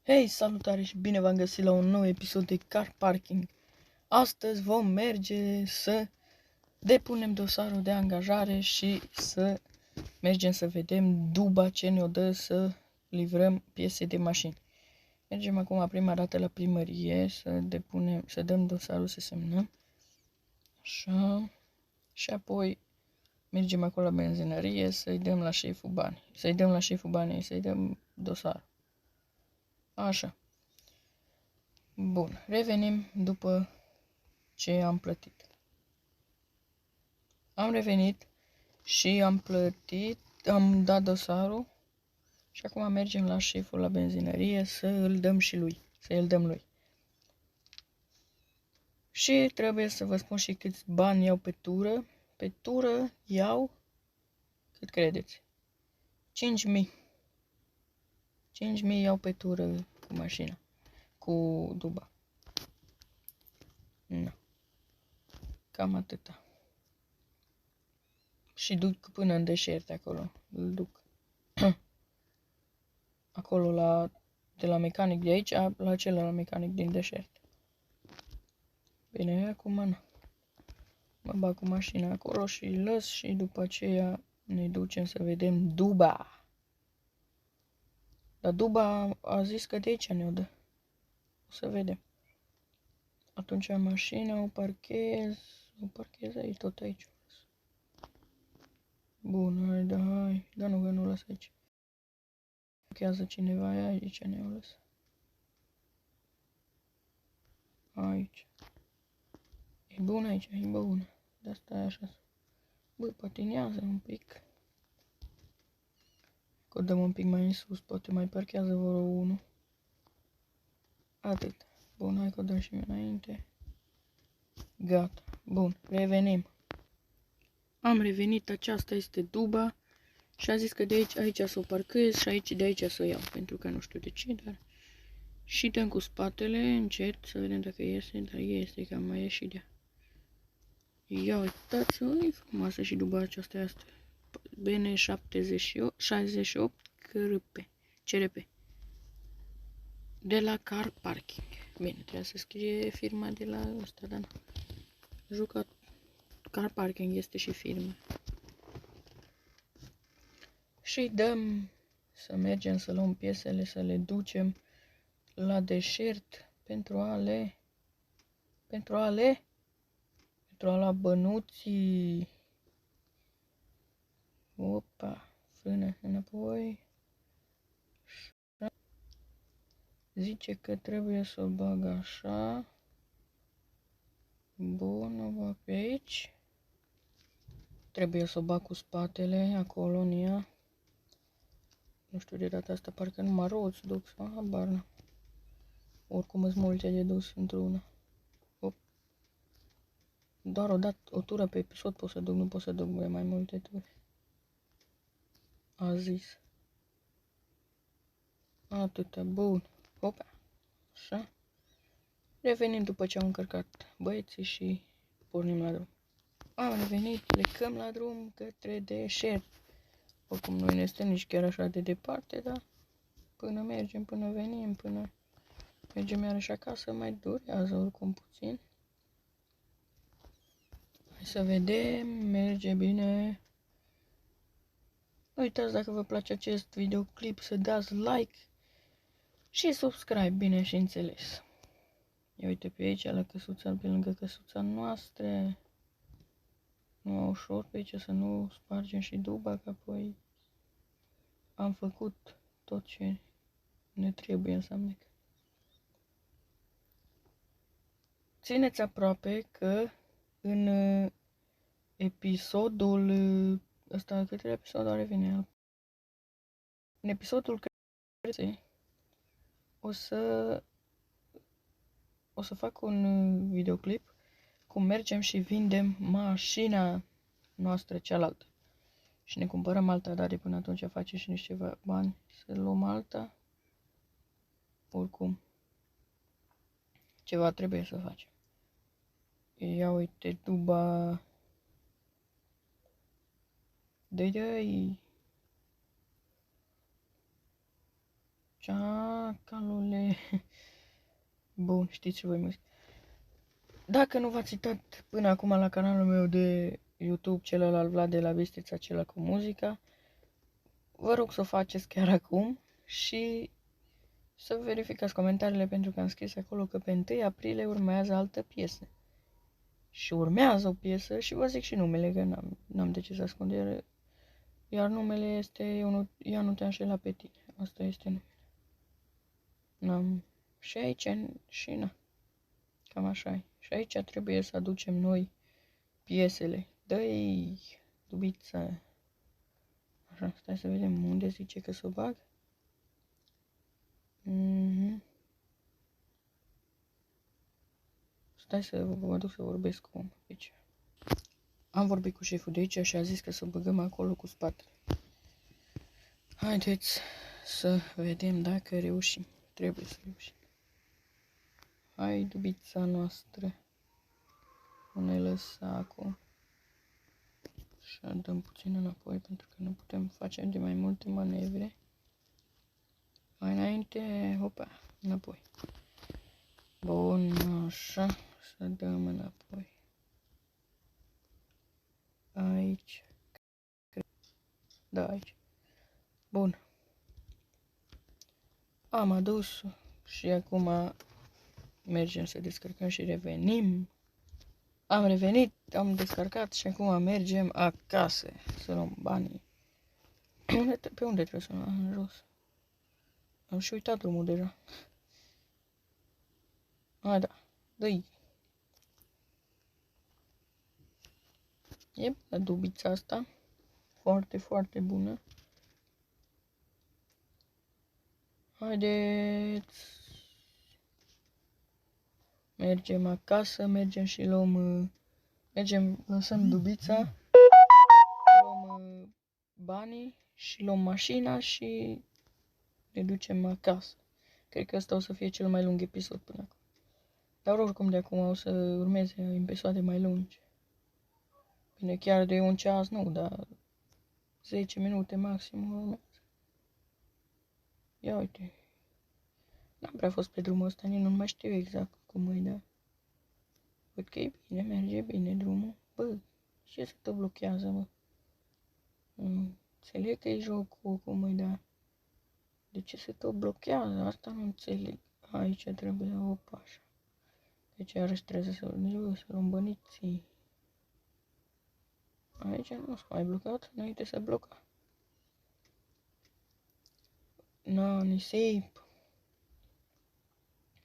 Hei, salutare și bine v-am găsit la un nou episod de Car Parking. Astăzi vom merge să depunem dosarul de angajare și să mergem să vedem duba ce ne-o dă să livrăm piese de mașini. Mergem acum prima dată la primărie să dăm dosarul să semnăm. Așa. Și apoi mergem acolo la benzinărie să-i dăm la șeful bani. Să-i dăm dosarul. Așa. Bun, revenim după ce am plătit. Am revenit și am plătit, am dat dosarul și acum mergem la șeful la benzinărie să îl dăm lui. Și trebuie să vă spun și câți bani iau pe tură. Pe tură iau, cât credeți? 5.000. 5.000 iau pe tură cu mașina, cu duba. Nu. Cam atâta. Și duc până în deșert acolo, îl duc. Acolo de la mecanic de aici la celălalt mecanic din deșert. Bine, acum nu. Mă bag cu mașina acolo și îl las și după aceea ne ducem să vedem duba. Dar duba a zis că de aici ne-o dă. O să vedem. Atunci mașina o parchez aici, tot aici. Bun, hai, dar nu las aici. Parchează cineva aici, ne-o lăs. Aici. E bun aici, e bun. De asta e așa. Băi, patinează un pic. Că o dăm un pic mai în sus, poate mai parchează vreo unul. Atât. Bun, hai că o dăm și înainte. Gata. Bun, revenim. Am revenit, aceasta este duba. Și a zis că de aici să o parchez și de aici să o iau. Pentru că nu știu de ce, dar... Și dăm cu spatele, încet, să vedem dacă iese, dar este, că am mai ieșit de ea. Ia uitați-vă, e frumoasă și duba aceasta este. BN68 CRP. De la Car Parking. Bine, trebuie să scrie firma de la ăsta, dar nu. Jucat. Car Parking este și firma. Și dăm să mergem să luăm piesele, să le ducem la deșert pentru a lua bănuții. Opa, frână înapoi. Zice că trebuie să o bag așa. Bun, o bag pe aici. Trebuie să o bag cu spatele acolo în ea. Nu știu, de data asta parcă numai roți duc sau habar n-am. Oricum îs multe de dus într-una. Doar o tură pe episod pot să duc, nu pot să duc mai multe turi. A zis. Atâta, bun. Opa. Așa. Revenim după ce am încărcat băieții și pornim la drum. Am revenit, plecăm la drum către deșert. Oricum noi ne stăm nici chiar așa de departe, dar până mergem, până venim, până mergem iarăși acasă, mai durează oricum puțin. Hai să vedem, merge bine. Nu uitați, dacă vă place acest videoclip, să dați like și subscribe, bine și înțeles. Ia uite pe aici, la căsuța, pe lângă căsuța noastră. Nu ușor pe aici să nu spargem și duba, că apoi am făcut tot ce ne trebuie, înseamnă că. Țineți aproape că în episodul ăsta, câte episod are vine? În episodul care o să fac un videoclip cum mergem și vindem mașina noastră cealaltă. Și ne cumpărăm alta, dar de până atunci face și niște bani să luăm alta. Oricum, ceva trebuie să facem. Ia uite, duba. Dă-i. Ceacalule. Bun, știți ce voi mă zic. Dacă nu v-ați uitat până acum la canalul meu de YouTube, celălalt Vlad de la Bistrița, acela cu muzica, vă rog să o faceți chiar acum și să verificați comentariile, pentru că am scris acolo că pe 1 aprilie urmează altă piesă. Și urmează o piesă și vă zic și numele, că n-am de ce să ascund, iar numele este Ea nu te înșela pe tine. Asta este numele. N-am... Și aici, și na, cam așa e. Și aici trebuie să aducem noi piesele. Dă-i, dubița. Așa, stai să vedem unde zice că să o bag. Stai să mă duc să vorbesc cu omul aici. Am vorbit cu șeful de aici și a zis că să băgăm acolo cu spatele. Haideți să vedem dacă reușim. Trebuie să reușim. Hai, dubița noastră. O ne lăsa acum. Și dăm puțin înapoi, pentru că nu putem face de mai multe manevre. Mai înainte, hopa, înapoi. Bun, așa, să dăm înapoi. Aici. Da, aici. Bun. Am adus și acum mergem să descărcăm și revenim. Am revenit, am descărcat și acum mergem acasă să luăm banii. Pe unde trebuie să luăm? În jos. Am și uitat drumul deja. A, da. Dă-i. E bună dubița asta. Foarte, foarte bună. Haideți. Mergem acasă, mergem și luăm... Mergem, lăsăm dubița. Luăm banii și luăm mașina și ne ducem acasă. Cred că ăsta o să fie cel mai lung episod până acum. Dar oricum de acum o să urmeze episoade mai lungi. Bine, chiar de 1 ceas nu, dar 10 minute maxim urmează. Ia uite. N-am prea fost pe drumul ăsta, nici nu mai știu exact cum e, dar... Văd că e bine, merge bine drumul. Bă, ce se tot blochează, mă? Înțeleg că e jocul, cum e, dar... De ce se tot blochează? Asta nu înțeleg. Aici trebuie, opa, așa. Deci iarăși trebuie să luăm băniții. Aici nu s-a mai blocat, înainte să bloca. Na, nisip.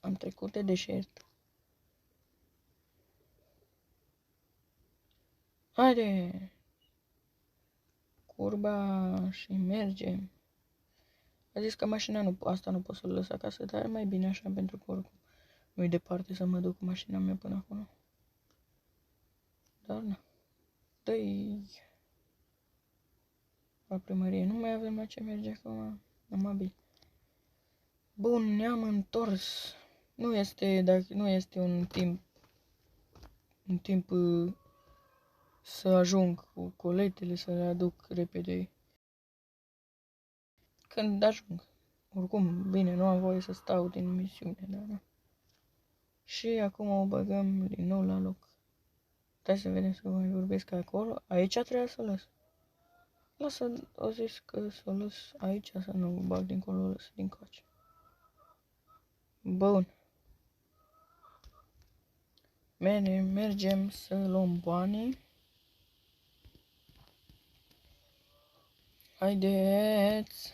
Am trecut de deșert. Haide! Curba și mergem. A zis că mașina asta nu pot să o lăs acasă, dar mai bine așa, pentru că oricum nu-i departe să mă duc cu mașina mea până acolo. Dar na. Dă-i la primărie. Nu mai avem la ce merge acum. Amabil. Bun, ne-am întors. Nu este un timp să ajung cu coletele, să le aduc repede. Când ajung. Oricum, bine, nu am voie să stau din misiune, dar nu. Și acum o băgăm din nou la loc. Stai să vedem să mai vorbesc acolo. Aici trebuie să o lăs. Lasă, o zis că să o lăs aici, să nu o bag dincolo, o lăs din coace. Bun. Mergem să luăm banii. Haideți!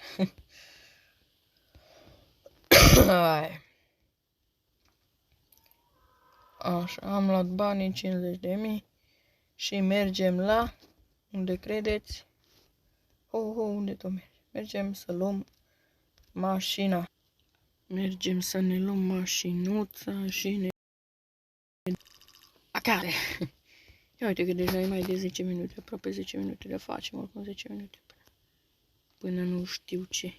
Hai. Așa, am luat banii, 50.000 și mergem la, unde credeți? Unde tot mergem? Mergem să luăm mașina. Mergem să ne luăm mașinuța și ne... Acare! Ia uite că deja e mai de 10 minute, aproape 10 minute de facem, oricum 10 minute până nu știu ce,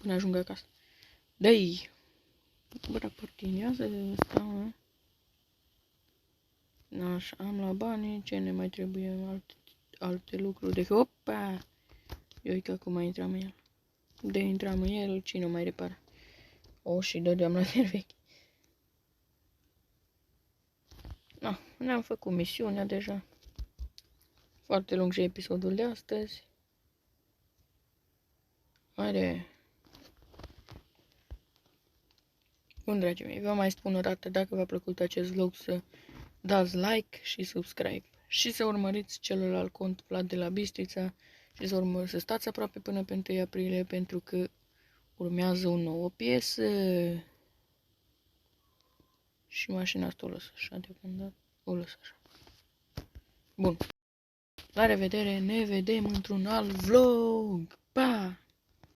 până ajung acasă. Dă-i! Bă, raportinează ăsta, mă. Așa, am la bani, ce ne mai trebuie alte lucruri decât, opa! Eu uite că acum intram el. de intram în el, cine o mai repara? O, și dădeam la el vechi. Na, ne-am făcut misiunea deja. Foarte lung și episodul de astăzi. Are... Bun, dragii mei, vă mai spun o dată, dacă v-a plăcut acest vlog, să dați like și subscribe. Și să urmăriți celălalt cont, Vlad de la Bistrița, și să stați aproape până pe 1 aprilie, pentru că urmează o nouă piesă. Și mașina asta o lăs așa deocamdată. O lăs așa. Bun. La revedere, ne vedem într-un alt vlog. Pa!